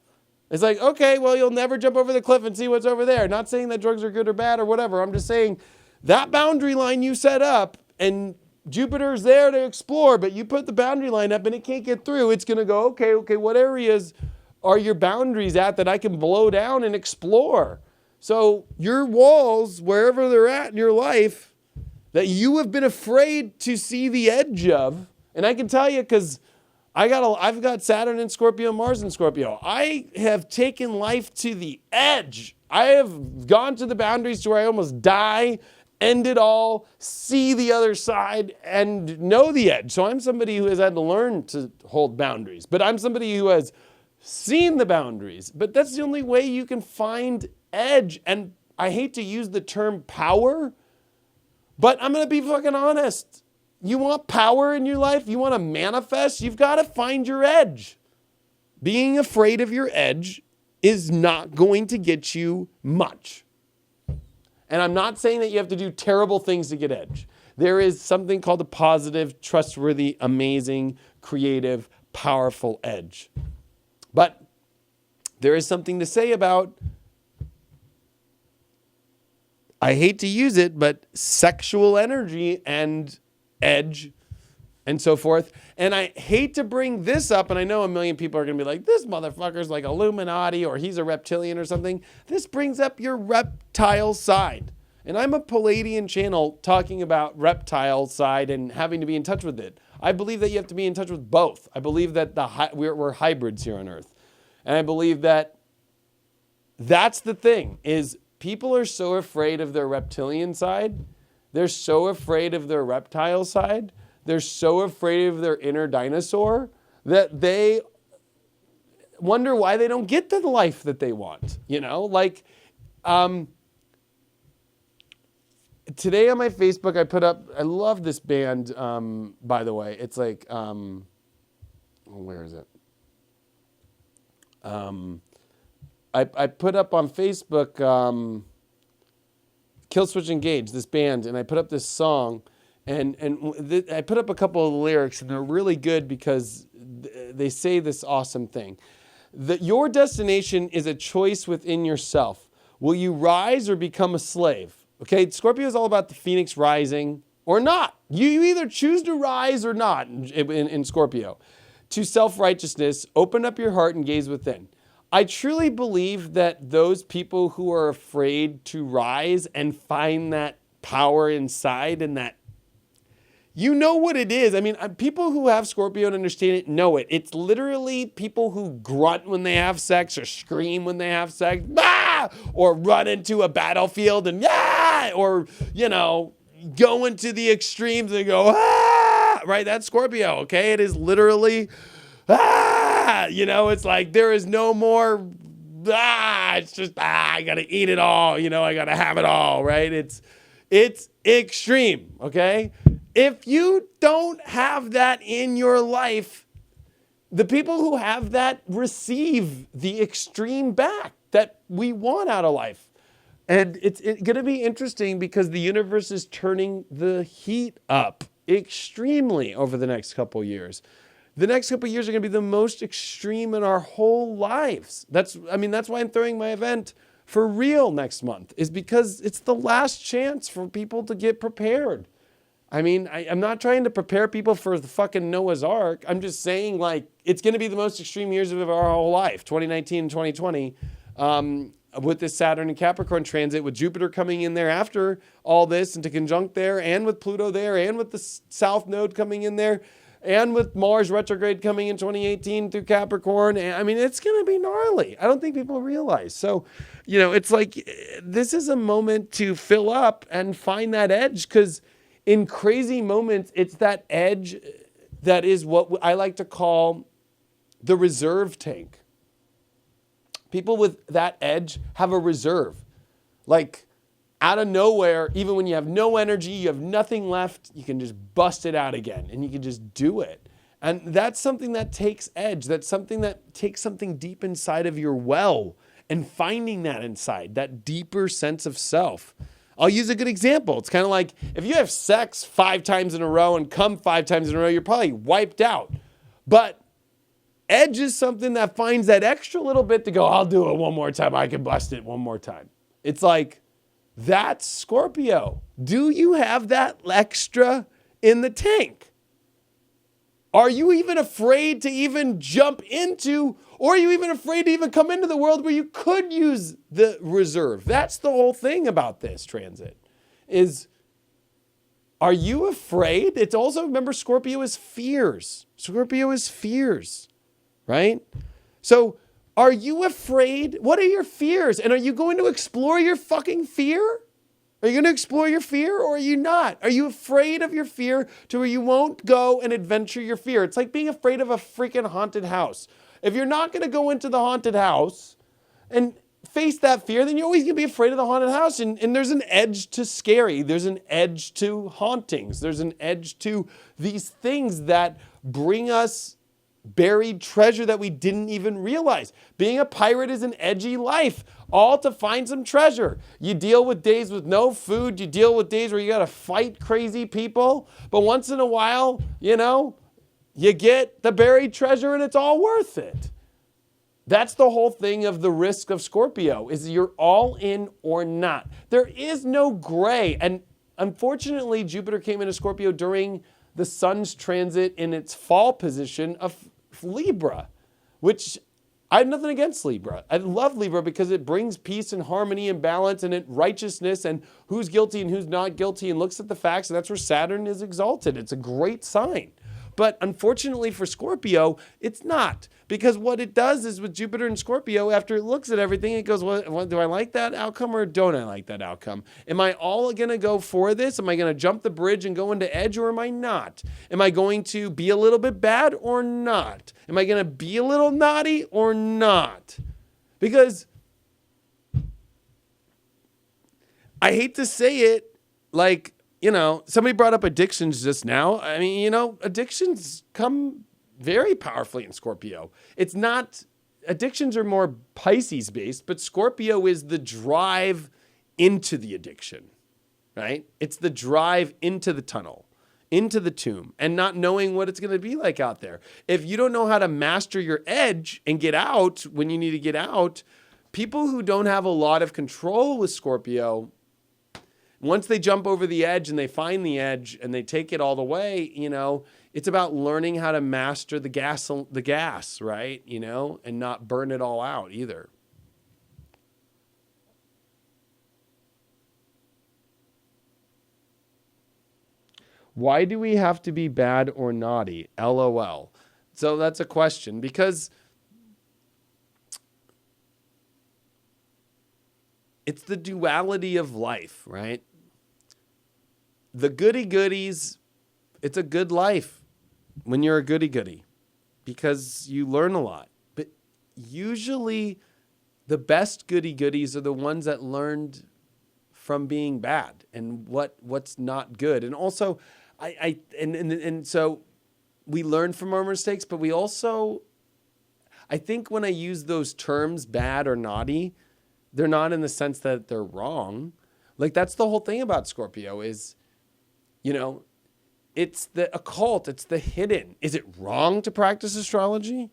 it's like, okay, well, you'll never jump over the cliff and see what's over there. Not saying that drugs are good or bad or whatever. I'm just saying that boundary line you set up and Jupiter's there to explore, but you put the boundary line up and it can't get through. It's going to go, okay, what areas are your boundaries at that I can blow down and explore? So your walls, wherever they're at in your life, that you have been afraid to see the edge of, and I can tell you because I've got Saturn in Scorpio, Mars in Scorpio. I have taken life to the edge. I have gone to the boundaries to where I almost die, end it all, see the other side, and know the edge. So I'm somebody who has had to learn to hold boundaries, but I'm somebody who has seen the boundaries. But that's the only way you can find edge. And I hate to use the term power, but I'm going to be fucking honest. You want power in your life? You want to manifest? You've got to find your edge. Being afraid of your edge is not going to get you much. And I'm not saying that you have to do terrible things to get edge. There is something called a positive, trustworthy, amazing, creative, powerful edge. But there is something to say about, I hate to use it, but sexual energy and edge and so forth. And I hate to bring this up, and I know a million people are going to be like, this motherfucker's like Illuminati or he's a reptilian or something. This brings up your reptile side. And I'm a Palladian channel talking about reptile side and having to be in touch with it. I believe that you have to be in touch with both. I believe that we're hybrids here on Earth. And I believe that that's the thing, is people are so afraid of their reptilian side. They're so afraid of their reptile side. They're so afraid of their inner dinosaur that they wonder why they don't get the life that they want. Today on my Facebook, I put up, I love this band, by the way. It's like, where is it? I put up on Facebook, Killswitch Engage, this band, and I put up this song, and I put up a couple of lyrics, and they're really good because they say this awesome thing. That your destination is a choice within yourself. Will you rise or become a slave? Okay, Scorpio is all about the phoenix rising or not. You either choose to rise or not in Scorpio. To self-righteousness, open up your heart and gaze within. I truly believe that those people who are afraid to rise and find that power inside and that, you know what it is. I mean, people who have Scorpio and understand it know it. It's literally people who grunt when they have sex or scream when they have sex, ah! Or run into a battlefield and yeah, or, go into the extremes and go, ah, right? That's Scorpio, okay? It is literally, ah, it's like there is no more, it's just, I got to eat it all, I got to have it all, right? It's extreme, okay? If you don't have that in your life, the people who have that receive the extreme back that we want out of life. And it's going to be interesting because the universe is turning the heat up extremely over the next couple years. The next couple years are going to be the most extreme in our whole lives. That's why I'm throwing my event for real next month, is because it's the last chance for people to get prepared. I'm not trying to prepare people for the fucking Noah's Ark. I'm just saying, it's going to be the most extreme years of our whole life, 2019 and 2020, with this Saturn and Capricorn transit, with Jupiter coming in there after all this and to conjunct there, and with Pluto there, and with the South Node coming in there. and with Mars retrograde coming in 2018 through Capricorn. And I mean, it's going to be gnarly. I don't think people realize. So, it's like, this is a moment to fill up and find that edge, because in crazy moments, it's that edge that is what I like to call the reserve tank. People with that edge have a reserve. Like, out of nowhere, even when you have no energy, you have nothing left, you can just bust it out again and you can just do it. And that's something that takes edge. That's something that takes something deep inside of your well and finding that inside, that deeper sense of self. I'll use a good example. It's kind of like if you have sex 5 times in a row and come 5 times in a row, you're probably wiped out. But edge is something that finds that extra little bit to go, I'll do it one more time. I can bust it one more time. It's like, that's Scorpio. Do you have that extra in the tank? Are you even afraid to even jump into, or are you even afraid to even come into the world where you could use the reserve? That's the whole thing about this transit is, are you afraid? It's also, remember, Scorpio is fears. Scorpio is fears, right? So are you afraid? What are your fears? And are you going to explore your fucking fear? Are you going to explore your fear, or are you not? Are you afraid of your fear to where you won't go and adventure your fear? It's like being afraid of a freaking haunted house. If you're not going to go into the haunted house and face that fear, then you're always going to be afraid of the haunted house. And there's an edge to scary. There's an edge to hauntings. There's an edge to these things that bring us buried treasure that we didn't even realize. Being a pirate is an edgy life, all to find some treasure. You deal with days with no food. You deal with days where you got to fight crazy people. But once in a while, you get the buried treasure and it's all worth it. That's the whole thing of the risk of Scorpio, is you're all in or not. There is no gray. And unfortunately, Jupiter came into Scorpio during the sun's transit in its fall position of Libra, which I have nothing against Libra. I love Libra because it brings peace and harmony and balance and righteousness and who's guilty and who's not guilty, and looks at the facts, and that's where Saturn is exalted. It's a great sign. But unfortunately for Scorpio, it's not. Because what it does is with Jupiter and Scorpio, after it looks at everything, it goes, well, do I like that outcome or don't I like that outcome? Am I all going to go for this? Am I going to jump the bridge and go into edge, or am I not? Am I going to be a little bit bad or not? Am I going to be a little naughty or not? Because I hate to say it, like, somebody brought up addictions just now. I mean, addictions come very powerfully in Scorpio. Addictions are more Pisces based, but Scorpio is the drive into the addiction, right? It's the drive into the tunnel, into the tomb, and not knowing what it's going to be like out there. If you don't know how to master your edge and get out when you need to get out, people who don't have a lot of control with Scorpio, once they jump over the edge and they find the edge and they take it all the way, it's about learning how to master the gas, right? And not burn it all out either. Why do we have to be bad or naughty? LOL. So that's a question, because it's the duality of life, right? The goody-goodies, it's a good life when you're a goody-goody because you learn a lot. But usually the best goody-goodies are the ones that learned from being bad and what's not good. And also, so we learn from our mistakes, but we also, I think when I use those terms, bad or naughty, they're not in the sense that they're wrong. Like, that's the whole thing about Scorpio is, it's the occult, it's the hidden. Is it wrong to practice astrology?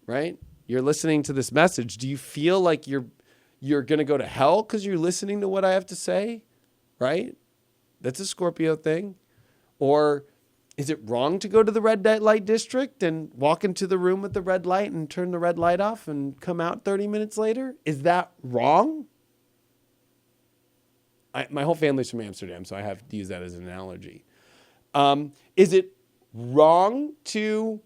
Right? You're listening to this message. Do you feel like you're going to go to hell because you're listening to what I have to say? Right? That's a Scorpio thing. Or is it wrong to go to the red light district and walk into the room with the red light and turn the red light off and come out 30 minutes later? Is that wrong? My whole family's from Amsterdam, so I have to use that as an analogy. Is it wrong to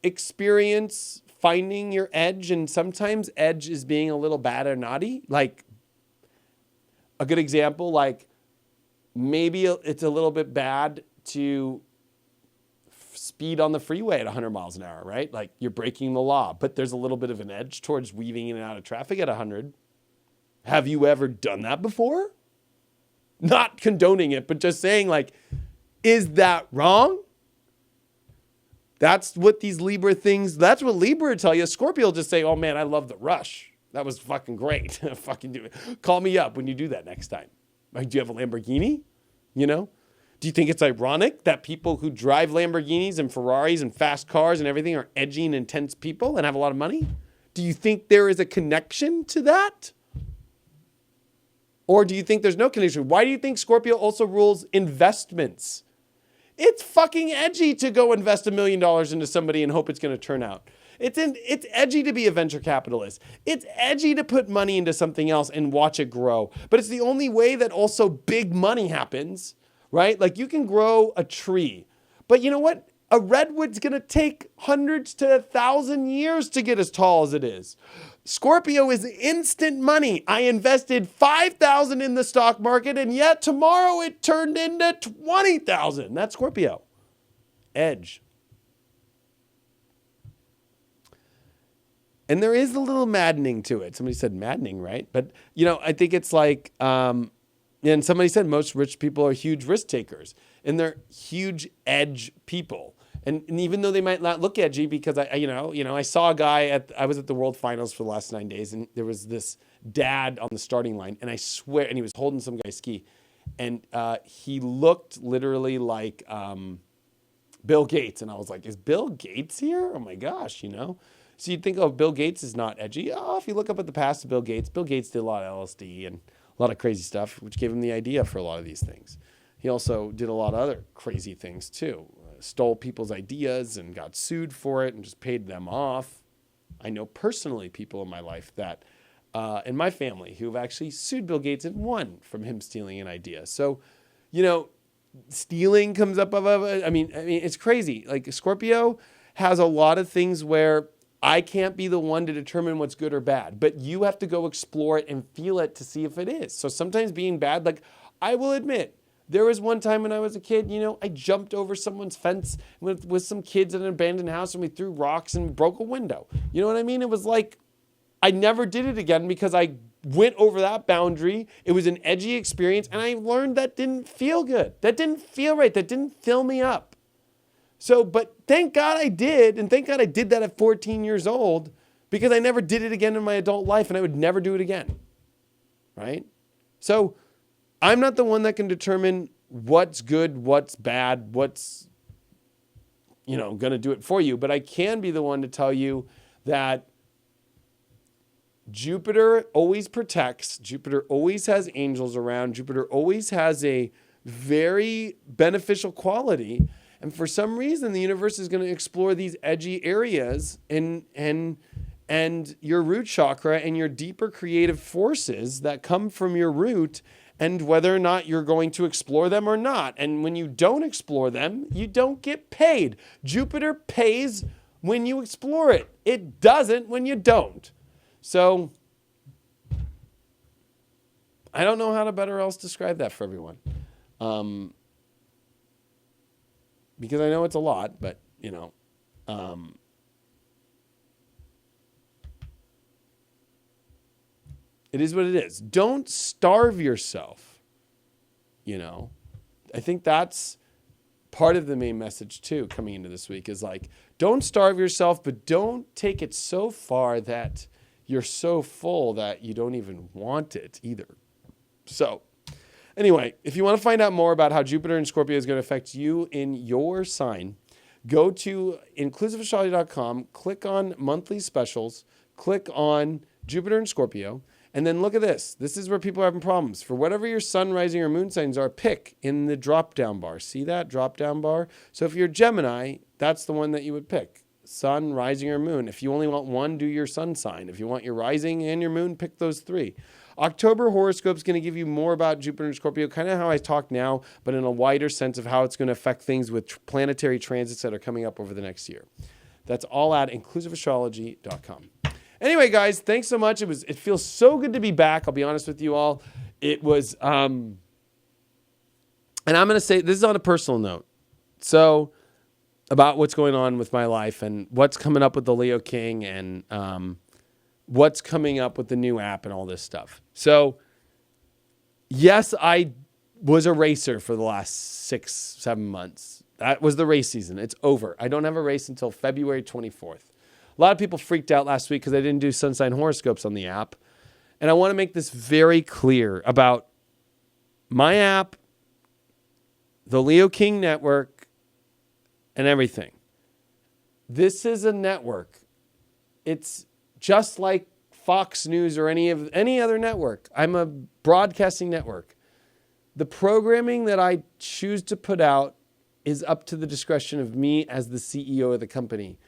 experience finding your edge? And sometimes edge is being a little bad or naughty. Like a good example, like maybe it's a little bit bad to speed on the freeway at 100 miles an hour, right? Like you're breaking the law, but there's a little bit of an edge towards weaving in and out of traffic at 100. Have you ever done that before? Not condoning it, but just saying like, is that wrong? That's what these Libra things, that's what Libra tell you. Scorpio will just say, oh man, I love the rush. That was fucking great. Fucking do it. Call me up when you do that next time. Like, do you have a Lamborghini? You know? Do you think it's ironic that people who drive Lamborghinis and Ferraris and fast cars and everything are edgy and intense people and have a lot of money? Do you think there is a connection to that? Or do you think there's no connection? Why do you think Scorpio also rules investments? It's fucking edgy to go invest $1 million into somebody and hope it's going to turn out. It's edgy to be a venture capitalist. It's edgy to put money into something else and watch it grow. But it's the only way that also big money happens, right? Like you can grow a tree, but you know what? A redwood's going to take hundreds to 1,000 years to get as tall as it is. Scorpio is instant money. I invested 5,000 in the stock market and yet tomorrow it turned into 20,000. That's Scorpio. Edge. And there is a little maddening to it. Somebody said maddening, right? But, you know, I think it's like, and somebody said most rich people are huge risk takers. And they're huge edge people. And even though they might not look edgy, because I saw a guy I was at the World Finals for the last 9 days, and there was this dad on the starting line, and I swear, and he was holding some guy's ski, and he looked literally like Bill Gates, and I was like, is Bill Gates here? Oh my gosh, you know. So you'd think, oh, Bill Gates is not edgy. Oh, if you look up at the past of Bill Gates did a lot of LSD and a lot of crazy stuff, which gave him the idea for a lot of these things. He also did a lot of other crazy things too. Stole people's ideas and got sued for it and just paid them off. I know personally people in my life that, in my family, who have actually sued Bill Gates and won from him stealing an idea. So, you know, stealing comes up I mean, it's crazy. Like Scorpio has a lot of things where I can't be the one to determine what's good or bad, but you have to go explore it and feel it to see if it is. So sometimes being bad, like I will admit, there was one time when I was a kid, you know, I jumped over someone's fence with some kids in an abandoned house and we threw rocks and broke a window. You know what I mean? It was like, I never did it again because I went over that boundary. It was an edgy experience and I learned that didn't feel good. That didn't feel right. That didn't fill me up. So, but thank God I did. And thank God I did that at 14 years old because I never did it again in my adult life and I would never do it again. Right? So I'm not the one that can determine what's good, what's bad, what's, you know, going to do it for you. But I can be the one to tell you that Jupiter always protects. Jupiter always has angels around. Jupiter always has a very beneficial quality. And for some reason, the universe is going to explore these edgy areas and your root chakra and your deeper creative forces that come from your root, and whether or not you're going to explore them or not. And when you don't explore them, you don't get paid. Jupiter pays when you explore it. It doesn't when you don't. So I don't know how to better else describe that for everyone. Because I know it's a lot, but, you know, it is what it is. Don't starve yourself, you know. I think that's part of the main message, too, coming into this week is like, don't starve yourself, but don't take it so far that you're so full that you don't even want it either. So anyway, if you want to find out more about how Jupiter and Scorpio is going to affect you in your sign, go to inclusiveastrology.com, click on monthly specials, click on Jupiter and Scorpio, and then look at this. This is where people are having problems. For whatever your sun, rising, or moon signs are, pick in the drop-down bar. See that drop-down bar? So if you're Gemini, that's the one that you would pick. sun, rising, or moon. If you only want one, do your sun sign. If you want your rising and your moon, pick those 3. October horoscope is going to give you more about Jupiter and Scorpio, kind of how I talk now, but in a wider sense of how it's going to affect things with planetary transits that are coming up over the next year. That's all at inclusiveastrology.com. Anyway, guys, thanks so much. It feels so good to be back. I'll be honest with you all. It was, and I'm going to say, this is on a personal note. So, about what's going on with my life and what's coming up with the Leo King and what's coming up with the new app and all this stuff. So, yes, I was a racer for the last 6-7 months. That was the race season. It's over. I don't have a race until February 24th. A lot of people freaked out last week because I didn't do sun sign horoscopes on the app. And I want to make this very clear about my app, the Leo King Network, and everything. This is a network. It's just like Fox News or any other network. I'm a broadcasting network. The programming that I choose to put out is up to the discretion of me as the CEO of the company.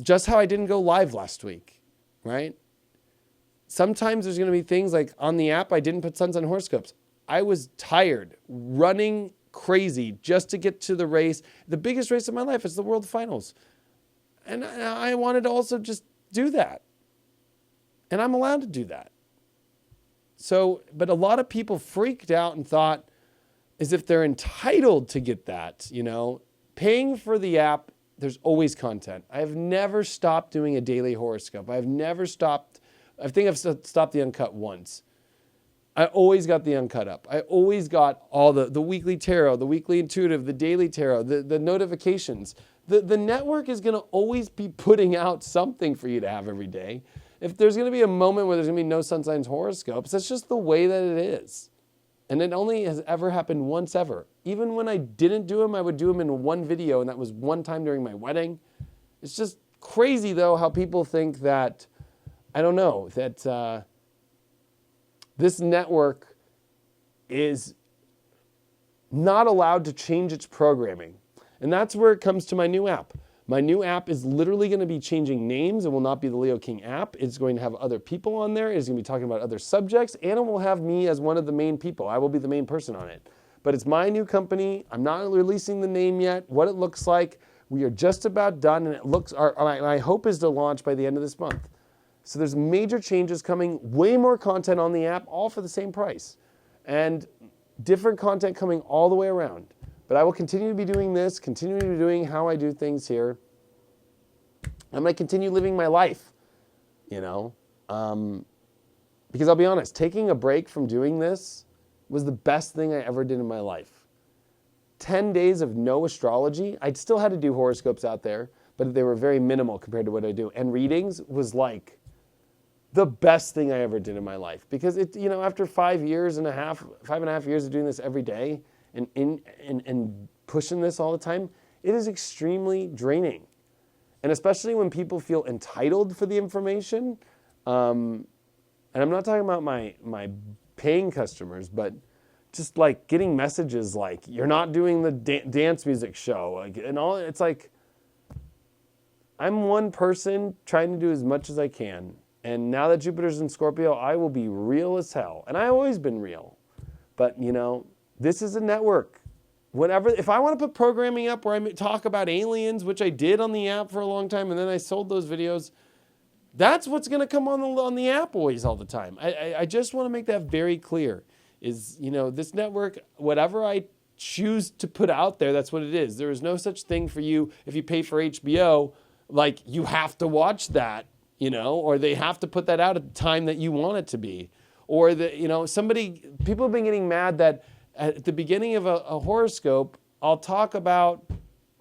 Just how I didn't go live last week, right? Sometimes there's going to be things like on the app, I didn't put sun sign horoscopes. I was tired, running crazy just to get to the race. The biggest race of my life is the World Finals. And I wanted to also just do that. And I'm allowed to do that. So, but a lot of people freaked out and thought as if they're entitled to get that, Paying for the app, there's always content. I have never stopped doing a daily horoscope. I think I've stopped the uncut once. I always got the uncut up. I always got all the weekly tarot, the weekly intuitive, the daily tarot, the notifications. The network is going to always be putting out something for you to have every day. If there's going to be a moment where there's going to be no sun signs horoscopes, that's just the way that it is. And it only has ever happened once ever. Even when I didn't do them, I would do them in one video, and that was one time during my wedding. It's just crazy, though, how people think that, that this network is not allowed to change its programming. And that's where it comes to my new app. My new app is literally going to be changing names. It will not be the Leo King app. It's going to have other people on there. It's going to be talking about other subjects. And it will have me as one of the main people. I will be the main person on it. But it's my new company. I'm not releasing the name yet, what it looks like. We are just about done. And my hope is to launch by the end of this month. So there's major changes coming, way more content on the app, all for the same price. And different content coming all the way around. But I will continue to be doing this, continue to be doing how I do things here. I'm going to continue living my life, because I'll be honest, taking a break from doing this was the best thing I ever did in my life. 10 days of no astrology. I still had to do horoscopes out there, but they were very minimal compared to what I do. And readings was like the best thing I ever did in my life, because after 5.5 years of doing this every day and pushing this all the time, it is extremely draining. And especially when people feel entitled for the information. And I'm not talking about my paying customers, but just like getting messages like, you're not doing the dance music show, and all. It's like, I'm one person trying to do as much as I can. And now that Jupiter's in Scorpio, I will be real as hell. And I've always been real. But, this is a network. If I want to put programming up where I talk about aliens, which I did on the app for a long time, and then I sold those videos, that's what's going to come on the app always all the time. I just want to make that very clear. Is, this network, whatever I choose to put out there, that's what it is. There is no such thing for you, if you pay for HBO, like you have to watch that. Or they have to put that out at the time that you want it to be. Or people have been getting mad that at the beginning of a horoscope, I'll talk about,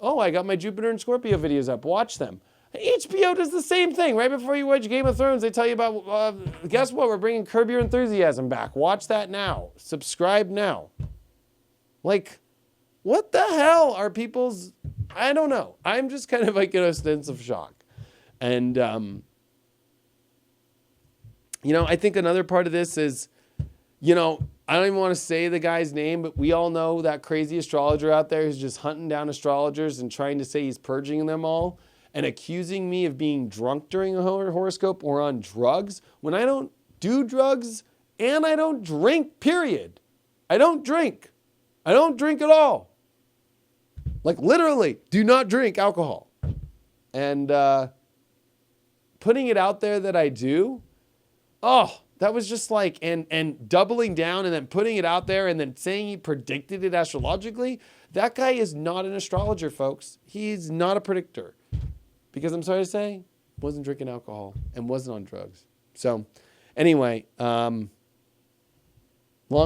I got my Jupiter and Scorpio videos up, watch them. HBO does the same thing. Right before you watch Game of Thrones, they tell you about, guess what, we're bringing Curb Your Enthusiasm back. Watch that now. Subscribe now. Like, what the hell are people's, I don't know. I'm just kind of like in a sense of shock. And, I think another part of this is, I don't even want to say the guy's name, but we all know that crazy astrologer out there who's just hunting down astrologers and trying to say he's purging them all and accusing me of being drunk during a horoscope or on drugs when I don't do drugs and I don't drink, period. I don't drink. I don't drink at all. Like literally, do not drink alcohol. And putting it out there that I do, oh, that was just like, and doubling down and then putting it out there and then saying he predicted it astrologically. That guy is not an astrologer, folks. He's not a predictor. Because I'm sorry to say, wasn't drinking alcohol and wasn't on drugs. So anyway, long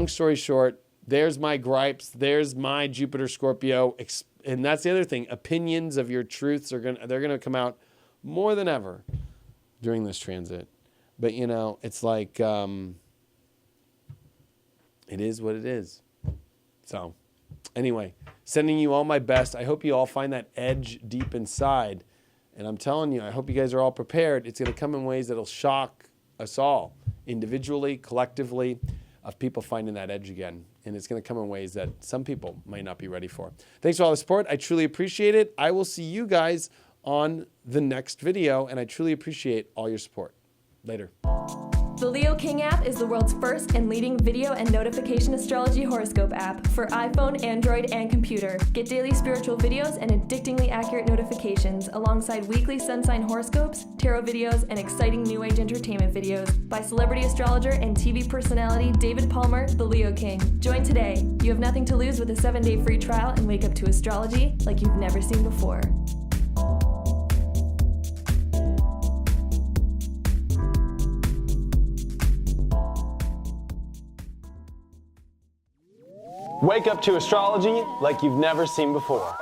story short, there's my gripes. There's my Jupiter Scorpio. And that's the other thing. Opinions of your truths they're gonna come out more than ever during this transit. But, you know, it's like, it is what it is. So, anyway, sending you all my best. I hope you all find that edge deep inside. And I'm telling you, I hope you guys are all prepared. It's going to come in ways that'll shock us all, individually, collectively, of people finding that edge again. And it's going to come in ways that some people might not be ready for. Thanks for all the support. I truly appreciate it. I will see you guys on the next video, and I truly appreciate all your support. Later. The Leo King app is the world's first and leading video and notification astrology horoscope app for iPhone, Android, and computer. Get daily spiritual videos and addictingly accurate notifications alongside weekly sun sign horoscopes, tarot videos, and exciting new age entertainment videos by celebrity astrologer and TV personality David Palmer, the Leo King. Join today. You have nothing to lose with a 7-day free trial and wake up to astrology like you've never seen before. Wake up to astrology like you've never seen before.